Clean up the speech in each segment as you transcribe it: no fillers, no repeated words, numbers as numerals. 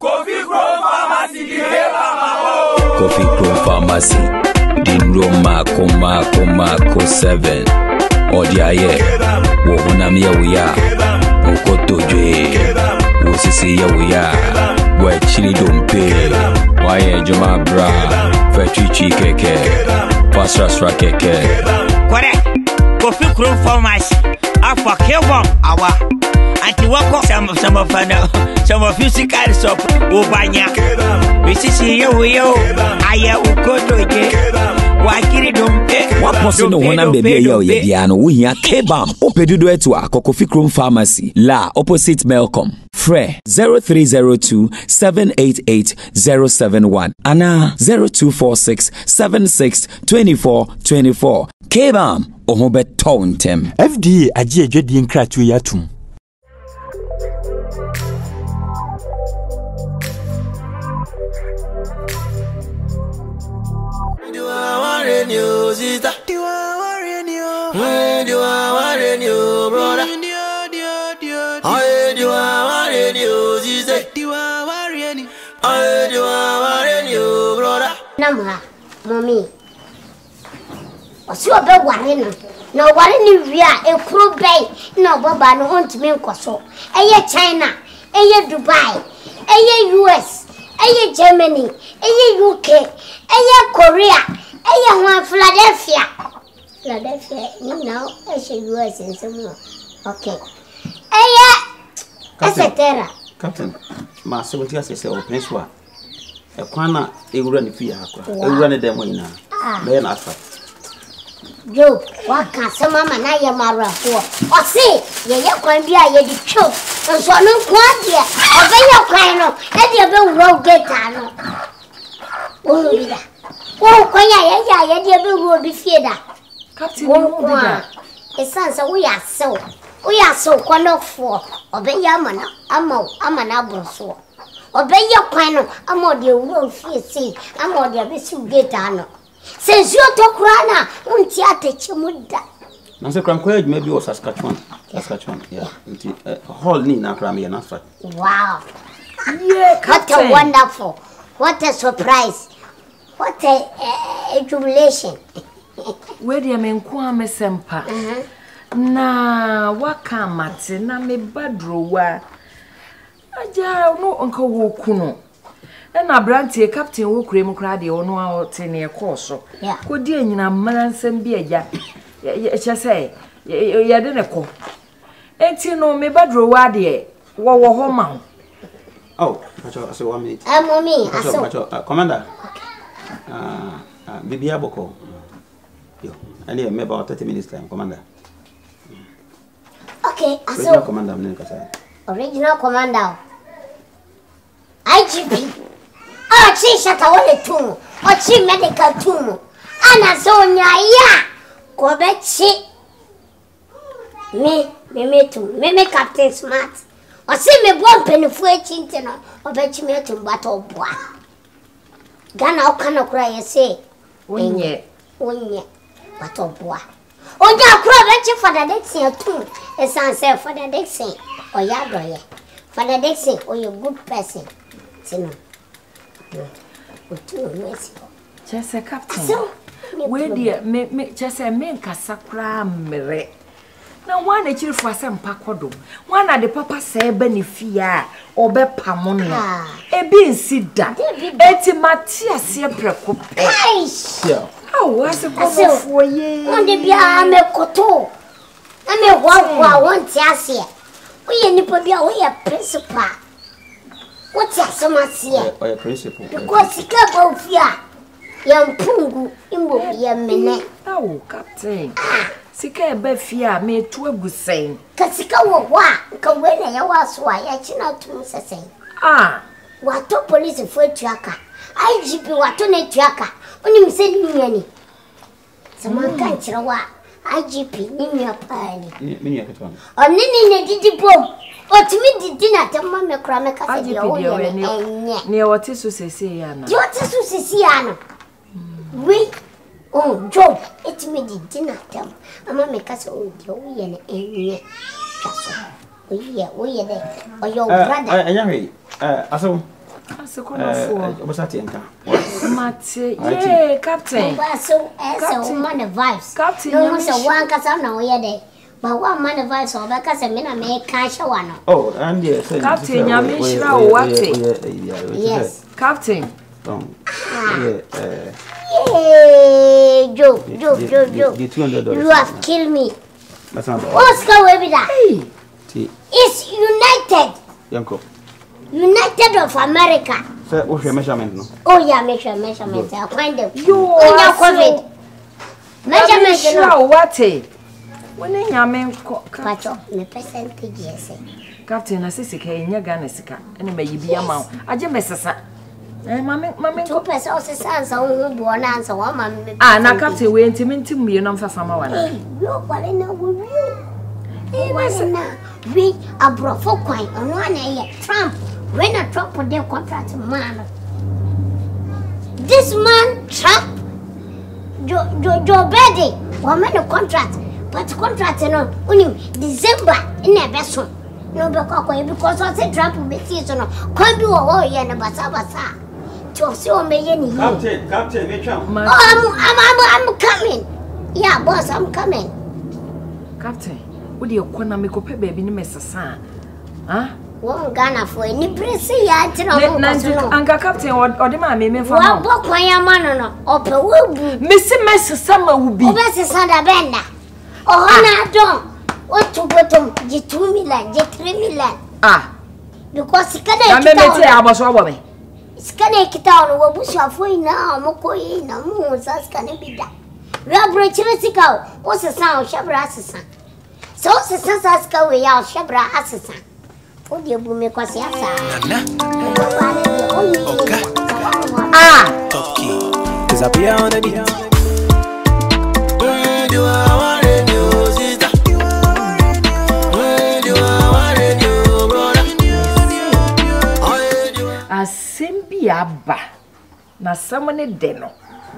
Coffee Grow Pharmacy, Coffee Grow Pharmacy, Dangerou Mako 7. Odiaye, Wonamia we are, Okotoje, Wosisi we are, where chili don't pay, why Joma Bra, Fetchi Keke, Pasra Keke. Correct, Coffee Grow Pharmacy, Alpha Kevon, our. Anti wako some of physical soap ubanya we see you aya ukotoje wakiri dompe waposo no wona baby ya oyediano wo hia kebam opedudo eto Coffee Grow Pharmacy la opposite Melcom Fre 0302 788 071 ana 0246 76 24 kebam ohobe tontem FDA agie adwadi nkratu yatum. News is that do I worry you? When do I worry you, brother? I do I worry you? Is that do I worry you? I do I worry you, brother? Nama, mommy. Osi obe worry no. No worry ni wia e kuro bay. No baba no hunt me nkoso. Eye China, eye Dubai, eye US, eye Germany, eye UK, eye Korea. Aya wa Philadelphia, you know, I should US in some more. Okay. Aya, etc. Captain, Master, what you say, or Prince Wa? A corner, a run if you are a run a demo in a man after. Joe, what can some mamma Naya Mara for? Or say, you're going to be a choke, and so no quantity. Or then you're crying up, and you're going to get down. Oh, yeah. Oh, Koya, dear will be feared. Captain, it sounds we are so wonderful. Obey Yamana, I'm an able so. Obey your plan, I'm more dear will fear see, I'm more dear Bissu get down. Since you talk Rana, won't you teach you that? Nancy Cranquage maybe was Saskatchewan, yeah. Whole Nina Crammy and Afra. Wow. Yeah, what a wonderful, what a surprise. What a jubilation. Where do you mean, Kwame Sempa? Na waka mate na me badrowa. Aja no uncle wokuno. And a branty captain wo cream crady or no out in a course. Could dear in a man send be a ya. Just say, ya didn't call. Ain't you know me badrowa dear? What were home? Oh, I saw 1 minute. I'm on me, Commander. Bibi Aboko. Yo, I need maybe about 30 minutes time, Commander. Okay, Original Commander, I'm going Original Commander. IGP. Oh, she shut away tomb. Oh, she medical tomb. Anna Sonia, ya. Go back, she. Me, Captain Smart. Or see me one penny for a chinton or bet you me to battle boy. Gana okana kura yese onye bato boa oja kura beche Father Dixon too esan say Father Dixon oyadoye Father Dixon oye good person tino otu mercy just a captain so we dear me just a men kasakra mere na one echiri fu asem pakodo one na de papa say benefia obe pamon no ebi nsida eti Matias ye preko pe yeah how was it come for ye on de bia me koto na me wa won ti ase we nipa bia we ye principal what ya somasie or principal because ka go fia yampungu imbo bia mene oh captain Sika ebe fia me tu agusen. Kasika wo wa ka we na ya waso a ya china tu sesen. Wato police fo tuaka. IGP wato na tuaka. Oni mse ni nyani. Sama kan chira wa IGP ni nya paani. Ni nya ketwa. Oni ni ne didi bom. Otimi didi na tamma me kra me kasa dia wo ye ne. Ne wote so sese ya na. Yo wote so sese ya no. We oh, Joe, it's me the dinner time. I'm a make us all the way and we are there. Or your brother. I so Mate, yeah, Captain. So, man of vibes. Captain, no one said one cast out now, yeah, but one man of vibes or because a minute make cash one. Oh, and yes, Captain, I mean, sure, what? Yes, Captain. Yay, Joe. You have killed me. What's going with that? It's United. United of America. What's your measurement? No? Oh, yeah, measurement. I'll find them. You COVID. Measurement. What? When I mean, percentage, yes. Captain, I say, you're gonna sick, and may be a mount. I just miss a Mammy, 2 pesos answer, one answer, one man. Ah, now, Captain, we intimate me, and I'm for some one. What I know with you. We are brought for quite on 1 year. Trump, when a Trump put their contract, man. This man, Trump, Joe Betty, one man a contract, but contract only December in a vessel. No, because I said Trump will be seasonal. Can't do a year and a basa. Captain, I'm coming. Yeah, boss, I'm coming. Captain, what do you want to make a baby in Messa? Huh? One Ghana for any press. Yeah, Uncle Captain or the man may for one book when your man or Missy Messa Summer will be Mrs. Sanda Benda. Oh, I don't. What to go to G2 million, G3 million. Ah, because he can't. I was over me. Scanning it down, what was your phone now? Moko, no moon, such can it be that. We are breaking what's the sound, Shabra assassin? So, the Sasas go away out, Shabra assassin. Oh, dear, boom, because yes, okay. Disappear on the beat. Aba na samane de no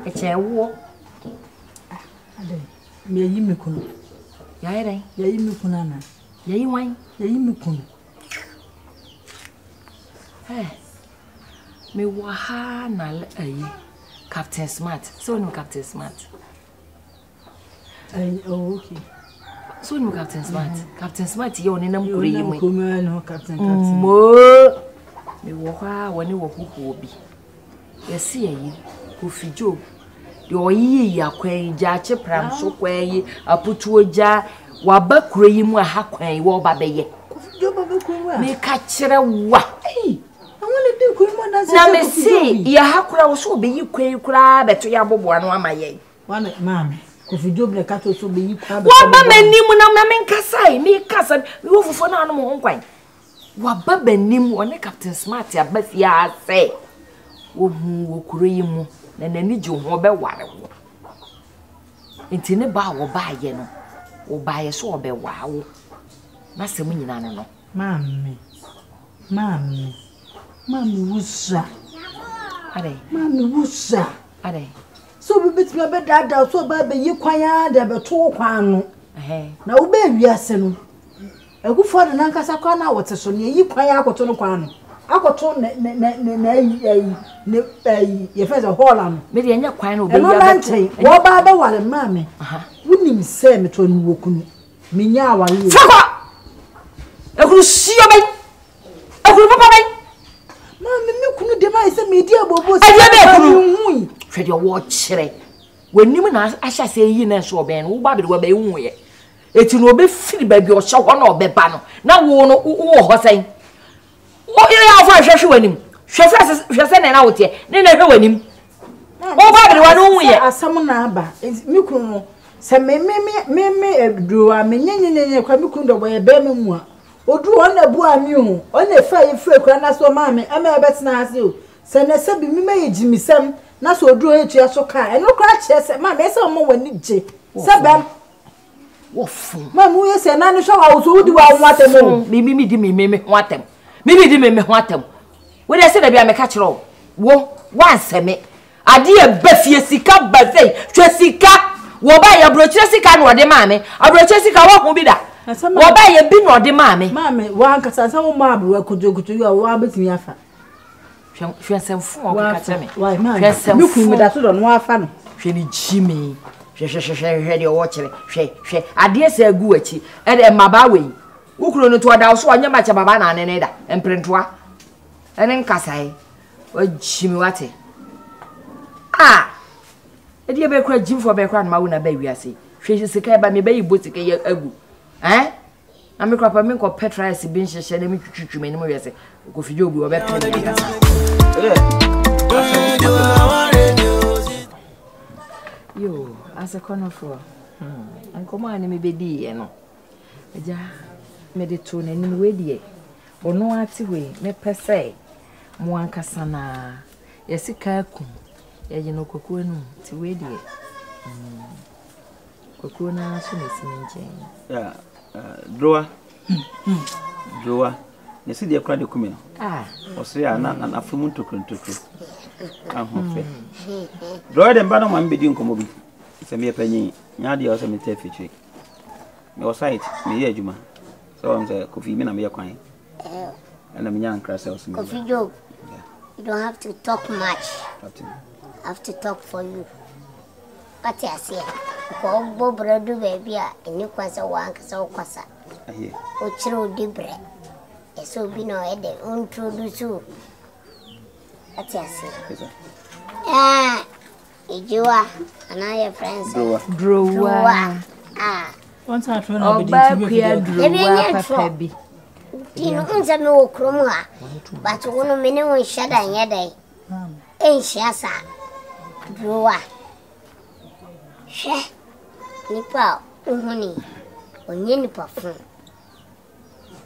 e che wo me yi me kunu ya ere ya yi me kunu na ya yi wan ya yi me kunu me wa ha na ayi Captain Smart so no Captain Smart oh okay so no Captain Smart Captain Smart ye oni nam kure yi mu no Captain mo me wo ha woni wo kuku obi yesi yi ofijo de oyi yakwan gya pram so kwan aputu oja waba kure yi mu ha kwan wo ba beye ofijo ba be kwan wa me ka kire wa awon de kwan mo na me si ya ha kura wo so be yi kwan kura beto ya bobo anu amaye wana mama ofijo be ka to so be yi kwan wa ba manim na me nkasai me kasa me wo fufo na anu mo nkwan wa baba nim woni Captain Smart abafia ase wo hu wo kuro yi mu na nani ji ho be ware wo enti ne ba wo ba ye no wo ba ye so be wa wo na se mu nyina no mami wusa ade mami wusa ade so be bit me be dada so ba be yi kwan ya da be to kwan no na wo be wiase no egufo de nankasa kwa na wote so ne yi kwan akoto no kwan no akoto ne ye feza hola no me de nya kwan no be ya be wo ba ba wale mame wunim se me to nu wokunu me nya awale faka ekuru sio be ekuru papa be mame me kunu de mai se me di abobo se be ekuru hwede wo kire wanim na ahya se yi na so be no wo ba be wo be hu ye eti no be firi ba bi o hye ho na obeba no na wo no wo ho sen wo ya fa hwehwe wanim hwese na wote ne na hwe wanim wo ba bi wa no hu ye asam na aba mi kunu se me dru a me nyenyenye kwa mi kunu do boye be me mu a odru ho na bu ami hu o na fa ye fre kwa na so ma me ama e betena ase o se na se bi mi ma ye jimisam na so odru ho etua so ka eno kra che se ma me se o mo wani je se bem wofu mamu yese na ni so wa so wudi wa watem mi di me watem mi di me watem we dey say da bia me ka kire wo wanseme ade e bafie sika bazei hwe sika wo ba ya brochire sika no de maame abrochire sika wo ho bi da wo ba ya bi no de maame wa nkasa sa wo ma abro akujokujo yo wa betimi afa hwensem fu o ka teme why man me ku me da so do no afa no hwe ni jimi hwe de wo kire hwe ade se agu achi e de maba we ukuro no to da so anya ma che baba na ne da emprentoa ene nkasai o jimi wate e de be kura jimfo be kura na ma wo na ba wiase hwe sika ba me ba yibo sika ye agu na me kura pa me ko petrice bi nhyehyɛ na me twitwitwu me ne mo wiase ko fidie obi wo be pe me kasa yo as a corner for anko ma ne me BEDIIDE no eja me de to na nim we die ono ati we me pese mo ankasa na yesika akum ye no kokuo no ti we die kokuo na so na sini nchen Droa Droa nesi de kura de kumi no ose ya na fumu ntokrontoku ahofe Droa de mba no ma mbedi nkomo bi se me panyi nya de o se me tafichi me o site me ye adwuma so am say kofi me na me ye kwan and me nya nkra se o se me Kofi Job, you don't have to talk much. I have to talk for you. But I say, ko bo bredu baby a eni kwasa wankasa okwasa. O chiro di bre. Eso bi no e de introduce you. But I say. Ijiwa, anaya friends. Droa. Once I try na BEDIIDE Droa papa bi. Tino unza me okromu ha. But wono me ne won shada nyedai. Enhia sa. Droa. She nipa uhuni onye nipa fun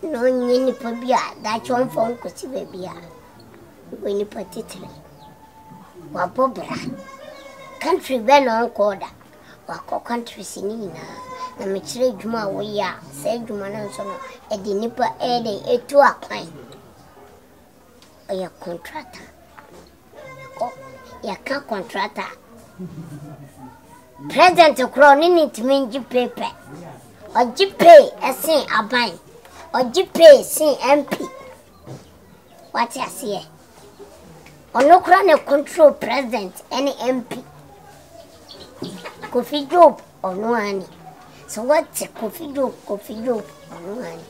no onye nipa bia da chon fon kosi bebia we nipa titire wa bobra country be no nkoda wa ko country sinina na me kire dwuma wo ya se dwuma na nso no e di nipa e de etu akwan ya contractor ya ka contractor President Crony need to mean paper. Or pay a sin a bind. Or pay sin MP. What I say? Or no crown control president any MP. Kofi Job or no honey. So what's a Kofi Job or no honey?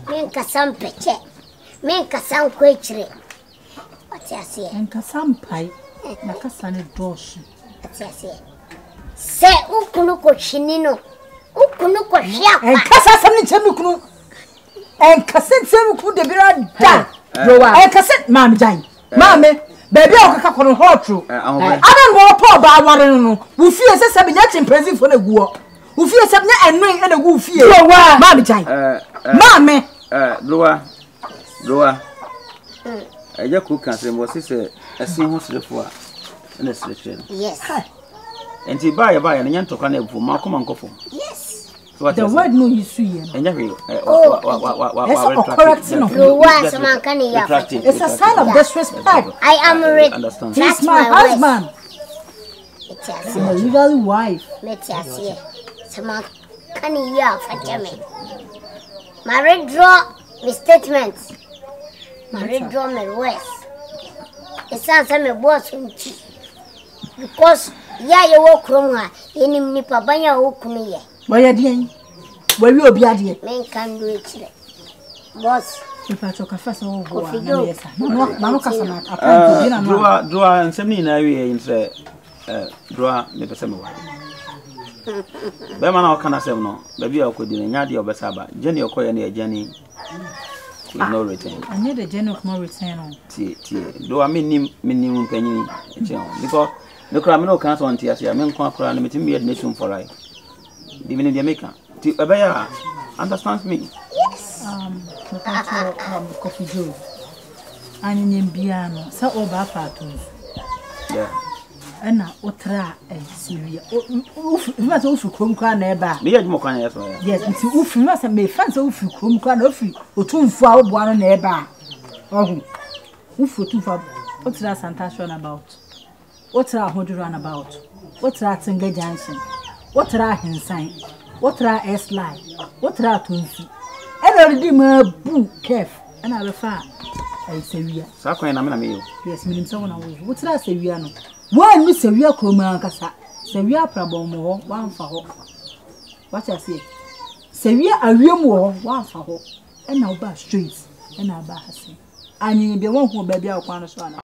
Make a some peche. Make a some quetry. What I say? And Kasam pie. Nakasane dosh. What I say? Se ukunu ko chinino ukunu ko hia en kasa samni chemukunu en kasa chemukunu de bira da en kasa mam jai mame baby o kaka kono hotru adan mo po ba ware no wo fie se se benya chimpanzee fo na guo wo fie se benya enwen na gu fie mam jai mame Droa eja ku kan se mo se asin ho serefo a na serefo yes and he buy a nyanto can have for Malcolm and Coffo. Yes. So the word no you see and it's a sign of disrespect. I am rich. Understand. He's my husband. I'm a legal wife. Let's see. Some can you for Germany? My draw my statements. My draw my west. It sounds like a boss because you walk from her, any nipa banya okunu ye. Why are you? Where you be at? Men can do it. Boss, if I talk a first of all, Droa and Semini in say, Droa, never semi. Berma now can I say no, baby, I could in Yadi or Besaba, Jenny or Koya Jenny. No return. I need a general of more return. Do I mean minimum penny because no criminal council on TS, I mean, conquer and meeting me at nation for life. Even in the America, Abaya understands me. Yes. Coffee Joe. And in piano, so over cartoons. Yeah. And now, Otra and Syria. You must also come crown ever. Me at Mokan, yes, it's Ufi must have made fans of come crown of you, or 2 for 1 neighbor. Oh, Ufu 2 for what's that Santation about? What's our Hodu run about? What's our Singer Johnson? What's our Hensign? What's our S line? What's our Tunsi? And already my boo, Kef, and I refer. ai sewia Sa kwan na me na me yo. yes minim se wona wo wo tira sewia no wa nu sewia kroma kasa sewia prabom ho wa mfa ho what I say sewia awiem ho wa mfa ho e na wo ba straight e na ba hase anyi be won hu ba bia kwa no so ana